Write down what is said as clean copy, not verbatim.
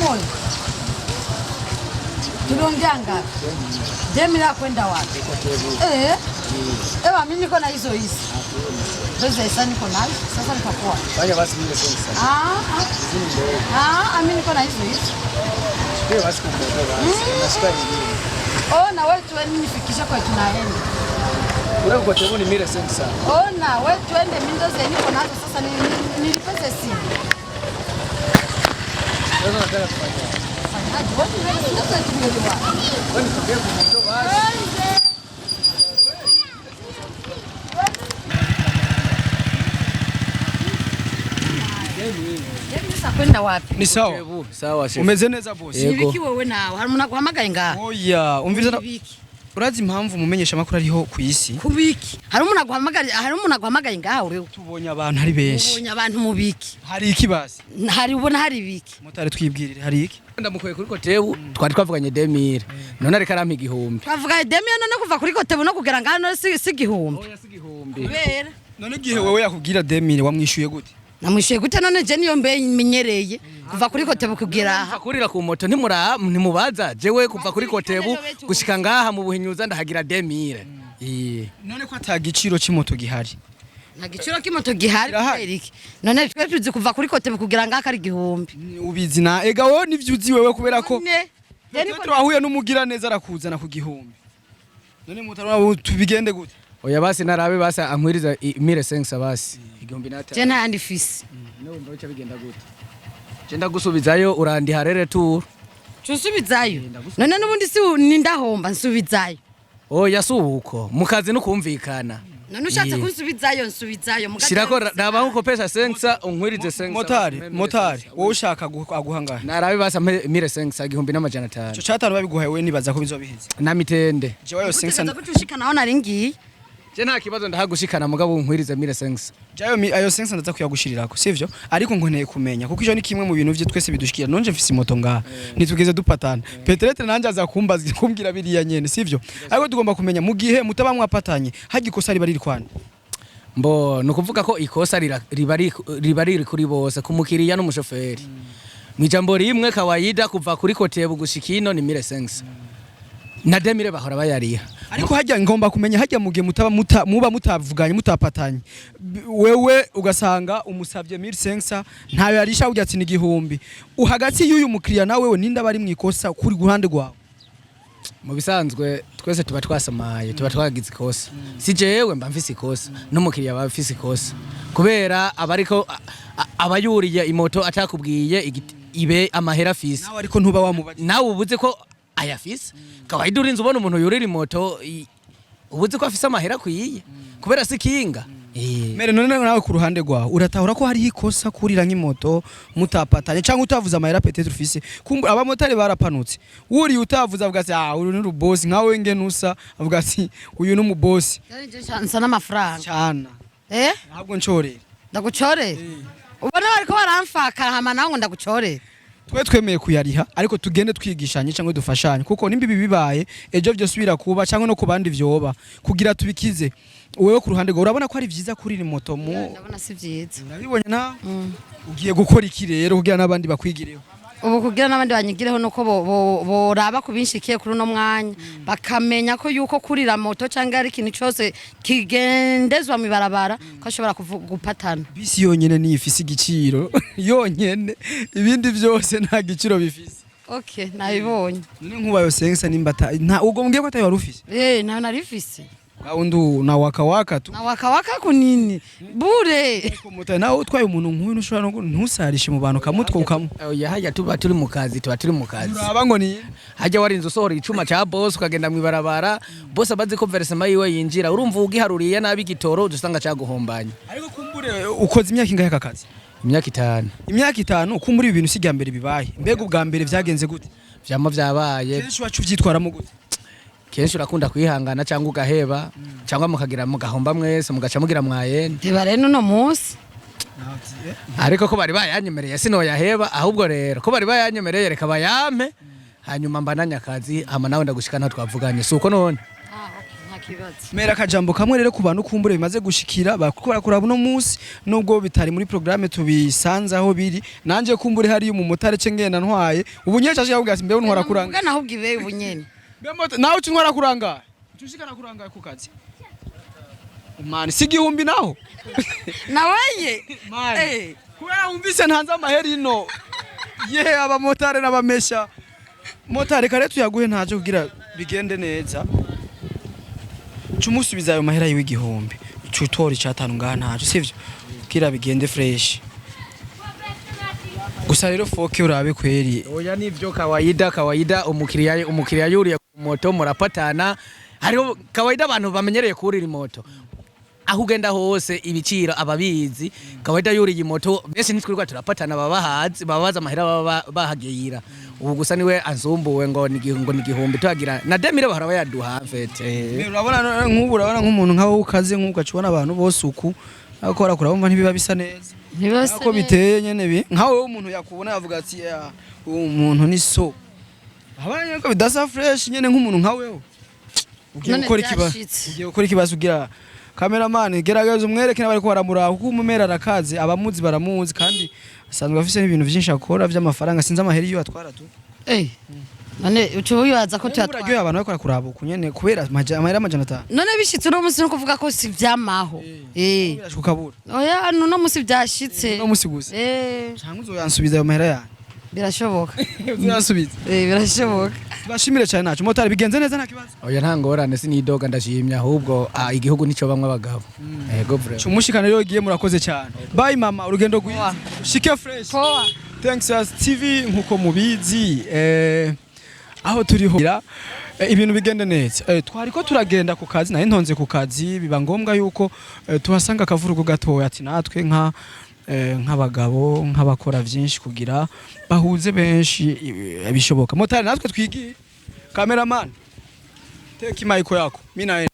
moyo. Tuliongea ngapi? Demira kwenda wapi? Ewa mimi niko na hizo hizi. Ndio sasa niko nazo. Sasa nitakuwa. Fanya basi mimi sasa. Mimi niko na hizo hizi. Ndio basi kumbe basi. Nasikia nini? Na wewe tuende nifikisha kwa tunaenda. Wewe uko tayari mimi sasa. Na wewe tuende mimi ndio sasa niko nazo sasa nilipesa simu. Wewe unataka kufanya? Kwenda wapi? Ni sawa. Sawa chef. Umeze neza boss. Nibiki wewe nawe harumuna guhamagaye ngaha. Oya, umviriza urazi impamvu mumenyesha makuru ariho ku isi. Kubiki. Harumuna guhamagaye ngaha uriho. Tubonye abantu ari benshi. Tubonye abantu mubiki. Hari iki basi? Hari ubona hari biki. Motare twibwirire hari iki? Ndamukoye kuri kotebu twari twavuganye 2000. None ariko arampa igihumbi. Twavuga 2000 none kuva kuri kotebu no kugera ngaha no si igihumbi. Oya si igihumbi. Kubera. None gihe wewe yakubwira 2000 wamwishuye gute? Namwishuye gute none je niyo mbe menyereye kuva kuri kotebu kugera aha. Kurira ku moto ntimubaza jewe kuva kuri kotebu gushika ngaha mu buhinyuza ndahagira 2000. None ko atagiciro cy'imoto gihari. Nta giciro k'imoto gihari Eric. None twe tuzi kuva kuri kotebu kugera ngaha kari igihumbi. Ubizi na ega wowe nivyuzi wewe kubera ko twahuye n'umugira neza arakuzana ku gihumbi. None mutarwa tubigende gute? Oya basi narabe basi amwiriza 1500 basi igihumbi nata. Je nta andifisi. No umva bica bigenda gute? Je ndagusubizayo urandi harere tour. Cusubizayo. None nubundi si nindahomba nsubizayo. Oya suko mukazi no kumvikana. None ushatse kunsubizayo mugaje. Shirako raba nkuko pesa sensa unkwirize sensa. Motare wowe ushaka aguhangara. Narabe basi 1500 igihumbi n'amajana 5. Cyo cyatanu babiguhaye we nibaza ko bizobihize. Na mitende. Je wayo sensa ndakutushikana aho naringiye. Je nta kibazo ndahagushikana mugabo unkwirize 1500. Jayo ayo sensa ndaza kuyagushirirako sivyo ariko ngo nteye kumenya kuko ijo ni kimwe mu bintu vye twese bidushikira nonje mfise moto ngaha nitugeze dupatana Petrete nanje aza kumbaza kumbwira biriya nyene sivyo ariko tugomba kumenya mu gihe mutaba mwapatanye hagikosa riba riri kwana mbo nukuvuga ko ikosa riba riri kuri bose kumukiriya n'umushoferi mwijambo rimwe kawaida kuva kuri kotebu gushikino ni 1500 na demire bahora bayariha ariko hajya ngomba kumenya hajya mugihe muba mutavuganye mutapatanye wewe ugasanga umusavye 1500 ntayo yarisha ujya ati n'igihumbi uhagati y'uyu mukiriya nawe we ninda bari mwikosa kuri guhande gwawe mu bisanzwe twese tuba twasamaye tuba twagize ikosa si jewe mba mfise ikosa n'umukiriya ba mfise ikosa kubera abariko abayuriye imoto atakubwiye ibe amahera fisi nawe ariko ntuba wamubaje nawe ubuze ko ayafise kawaida urinze ubona umuntu yurira moto ubuze ko afise amahera kwiye kubera sikinga mere none nawe ku ruhande gwawe uratahura ko hari ikosa kurira nk'imoto mutapatanye cyangwa utavuza amahera peut-être ufise abamotari barapanutse wuri utavuza avuga ati uri ni boss nkawe ngenusa avuga ati uyu ni umuboss nsa n'amafaranga cyana ntabwo ncorera ndagucorera ubona bariko baramfaka hama nawe ngo ndagucorera twe twemeye kuyariha ariko tugende twigishanye cyangwa dufashanye kuko nimbi bibaye ejo byo subira kuba cyangwa no kubandi vyoba kugira tubikize wewe ku ruhande go urabona ko ari vyiza kuri moto ndabona si vyiza urabibonye na ugiye gukora iki rero kugira nabandi bakwigireho ubu kugira nabandi banyigireho nuko boraba kubinshikiye kuri no mwanya bakamenya ko yuko kurira moto cyangwa ari ikintu cyose kigendezwa mu barabara ko ashobora gupatana bisi yonyene ni ifisi igiciro yonyene ibindi byose nta giciro bifise okay nabibonye none nkubayo sensa nimbata nta ubwo mbwiye ko atayo warufise nta narifise Gaundu na waka tu. Na waka kunini? Bure. Kumutana nawe utwaye umuntu nk'uyu nushobora no ntusarishe mu bantu kamutwe ukamu. Oya hajya tuba turi mu kazi Uraba ngo ni hajya warinze usohora icuma ca boss ukagenda mu barabara boss abazi ko versement yiwe yinjira urumva ugiharuriye nabi gitoro dusanga caguhombanya. Ariko kumbure ukoze imyaka ingahe kakazi? Imyaka 5 kumbure ibintu sijya mbere bibaye. Mbega ubwa mbere vyagenze gute? Vyama vyabaye. Kenshi wacu vyitwaramo gute? Kenshi urakunda kwihangana cyangwa ugaheba cyangwa mukagira mugahomba mwese mugaca mugira mwayene Tiba reno no munsi ariko ko bari bayanyemereye sino yaheba ahubwo rero ko bari bayanyemereye reka bayampe hanyuma mbananya akazi hama nawe ndagushika nta twavuganye suko none kibazo mera akajambo kamwe rero ku bantu kumbure bimaze gushikira bakora kuraba no munsi nubwo bitari muri programme tubisanze aho biri nanje kumbure hari mu motare cengenda ntwaye ubunyeca cyangwa ati mbeho ntwara kuranga ngana ahubwo ibe ubunyene nawe untwara kuranga tushikana kuranga ku kazi mani sigihumbi naho naweye kubera umvise ntanze amaheri no ye abamotare n'abamesha motare kare tuyaguhe ntaje kugira bigende neza cumusubiza ayo mahera yiwe igihumbi cutori cyatanu ngaha ntaje sivyo kugira bigende fresh gusa rero foke urabe kweri oya nivyo kawaida umukiriya yuriye ku moto murapatana hariho kawaida abantu bamenyereye kurira moto aho ugenda hose ibiciro ababizi kawaida yuriye moto bese nitwirirwa turapatana babaza amahera bahageyira ubu gusa niwe azumbuwe ngo nigihumbi tuhagira na demire bahora bayaduha mfete urabona nk'umuntu nkaho ukaze nk'ugacubona abantu bose uku akora kurabumva ntibiba bisa neza nako biteye nyene nkaho umuntu yakubona yavuga ati umuntu ni so abanye ko bidasa fresh nyene nk'umuntu nkawe ugiye gukora ikibazo ugira cameraman gerageza umwereke n'abari ko baramuraho kuko umumera arakaze abamuzi baramuzi kandi asanzwe afise n'ibintu byinshi akora by'amafaranga sinza amaheri yo atwara tu none ucu yaza ko tuyatwara buryo abantu bakora kuraba kunyene kubera amahera amajana 5 none bishitse no musi no kuvuga ko si vyamaho birashukabura oya no musi byashitse no musi gusa cyangwa uzoyansubiza ayo mahera ya birashoboka uzoyansubiza birashoboka bashimire cyane nacu motari bigenze neza nta kibazo oya nta ngorane sinidoga ndashimye ahubwo igihugu nico bamwe abagabo yego vraiment umushikana rero igiye murakoze cyane bye mama urugendo rwiza shike fresh poa thanks us TV nkuko mubizi aho turiho ibintu bigende neza twariko turagenda ku kazi naye ntonze ku kazi biba ngombwa yuko tuhasanga akavurugo gatoya ati natwe nk'abagabo nk'abakora byinshi kugira bahuze benshi bishoboka motari natwe twigiye cameraman take mic yako mina